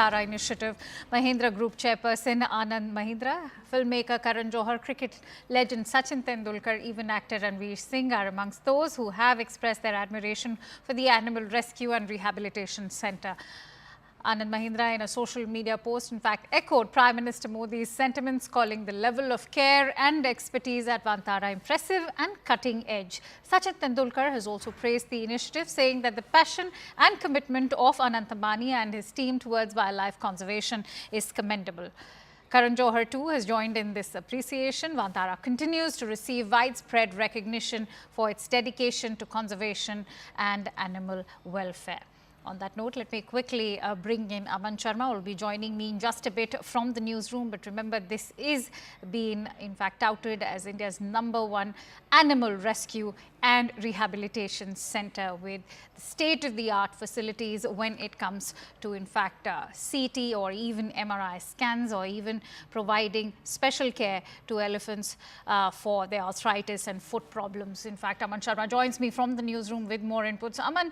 Vantara initiative. Mahindra Group chairperson Anand Mahindra, filmmaker Karan Johar, cricket legend Sachin Tendulkar, even actor Ranveer Singh are amongst those who have expressed their admiration for the Animal Rescue and Rehabilitation Centre. Anand Mahindra, in a social media post, in fact, echoed Prime Minister Modi's sentiments, calling the level of care and expertise at Vantara impressive and cutting edge. Sachin Tendulkar has also praised the initiative, saying that the passion and commitment of Anant Ambani and his team towards wildlife conservation is commendable. Karan Johar too has joined in this appreciation. Vantara continues to receive widespread recognition for its dedication to conservation and animal welfare. On that note, let me quickly bring in Aman Sharma, who will be joining me in just a bit from the newsroom. But remember, this is being, in fact, touted as India's #1 animal rescue and rehabilitation centre with state-of-the-art facilities when it comes to, in fact, CT or even MRI scans, or even providing special care to elephants for their arthritis and foot problems. In fact, Aman Sharma joins me from the newsroom with more inputs. Aman,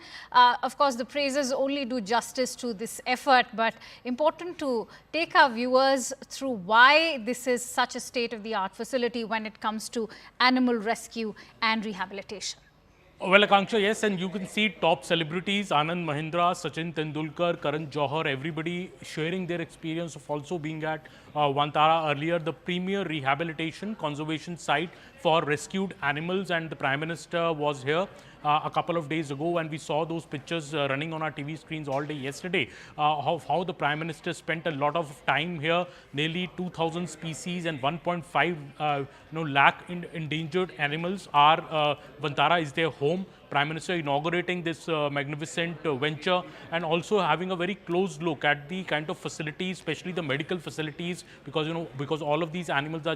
of course, the praises only do justice to this effort, but important to take our viewers through why this is such a state-of-the-art facility when it comes to animal rescue and rehabilitation. Well, Akanksha, yes, and you can see top celebrities, Anand Mahindra, Sachin Tendulkar, Karan Johar, everybody sharing their experience of also being at Vantara earlier, the premier rehabilitation conservation site for rescued animals, and the Prime Minister was here a couple of days ago, and we saw those pictures running on our TV screens all day yesterday, how the Prime Minister spent a lot of time here. Nearly 2,000 species and 1.5 lakh endangered animals are, Vantara is their home. Prime Minister inaugurating this magnificent venture, and also having a very close look at the kind of facilities, especially the medical facilities, because all of these animals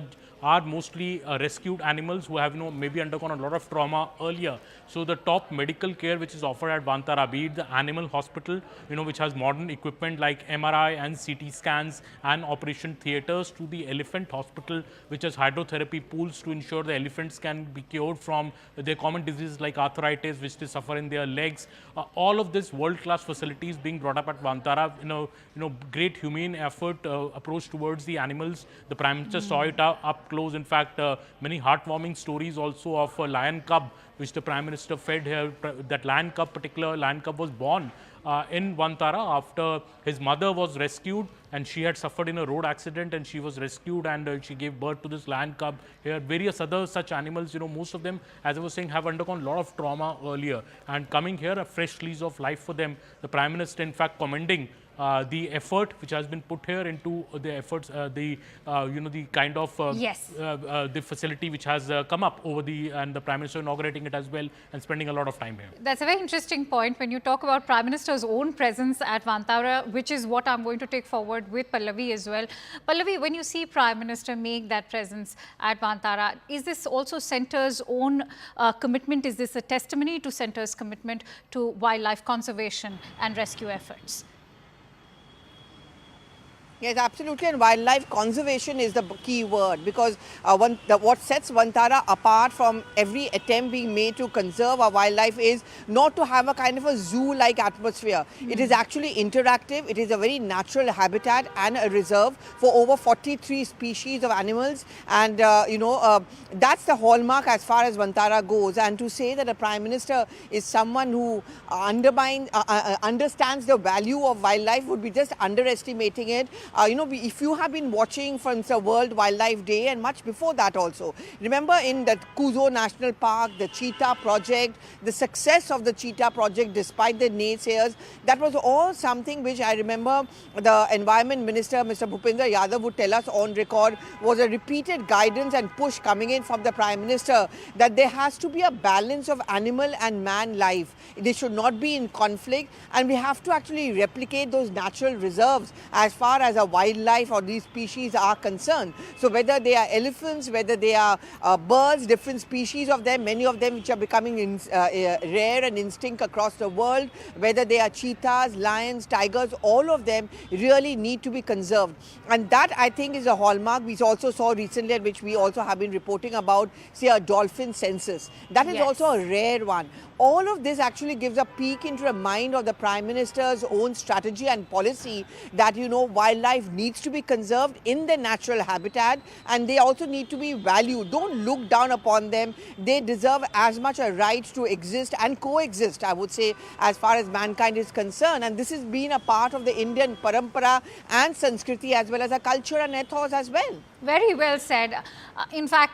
are mostly rescued animals who have maybe undergone a lot of trauma earlier. So the top medical care which is offered at Vantara, be it the animal hospital, which has modern equipment like MRI and CT scans and operation theatres, to the elephant hospital which has hydrotherapy pools to ensure the elephants can be cured from their common diseases like arthritis, which they suffer in their legs. All of this world-class facilities being brought up at Vantara, great humane effort, approach towards the animals. The Prime Minister saw it up close. In fact, many heartwarming stories also of a lion cub which the Prime Minister fed here. That particular lion cub was born in Vantara after his mother was rescued, and she had suffered in a road accident, and she was rescued, and she gave birth to this lion cub here. Various other such animals, most of them, as I was saying, have undergone a lot of trauma earlier, and coming here, a fresh lease of life for them. The Prime Minister, in fact, commending the effort which has been put here into the efforts, the kind of the facility which has come up over and the Prime Minister inaugurating it as well and spending a lot of time here. That's a very interesting point when you talk about Prime Minister's own presence at Vantara, which is what I'm going to take forward with Pallavi as well. Pallavi, when you see Prime Minister make that presence at Vantara, is this also Centre's own commitment? Is this a testimony to Centre's commitment to wildlife conservation and rescue efforts? Yes, absolutely, and wildlife conservation is the key word, because what sets Vantara apart from every attempt being made to conserve our wildlife is not to have a kind of a zoo-like atmosphere. It is actually interactive. It is a very natural habitat and a reserve for over 43 species of animals, and that's the hallmark as far as Vantara goes. And to say that the Prime Minister is someone who understands the value of wildlife would be just underestimating it. If you have been watching from the World Wildlife Day and much before that also, remember in the Kuzo National Park, the Cheetah Project, the success of the Cheetah Project despite the naysayers, that was all something which I remember the Environment Minister, Mr. Bhupendra Yadav, would tell us on record, was a repeated guidance and push coming in from the Prime Minister that there has to be a balance of animal and man life. They should not be in conflict, and we have to actually replicate those natural reserves as far as a wildlife or these species are concerned. So whether they are elephants, whether they are birds, different species of them, many of them which are becoming rare and extinct across the world, whether they are cheetahs, lions, tigers, all of them really need to be conserved. And that, I think, is a hallmark. We also saw recently, which we also have been reporting about, say, a dolphin census. That is also a rare one. all of this actually gives a peek into the mind of the Prime Minister's own strategy and policy that, you know, wildlife needs to be conserved in their natural habitat, and they also need to be valued. Don't look down upon them. They deserve as much a right to exist and coexist, I would say, as far as mankind is concerned. And this has been a part of the Indian parampara and Sanskriti, as well as a culture and ethos as well. Very well said. In fact,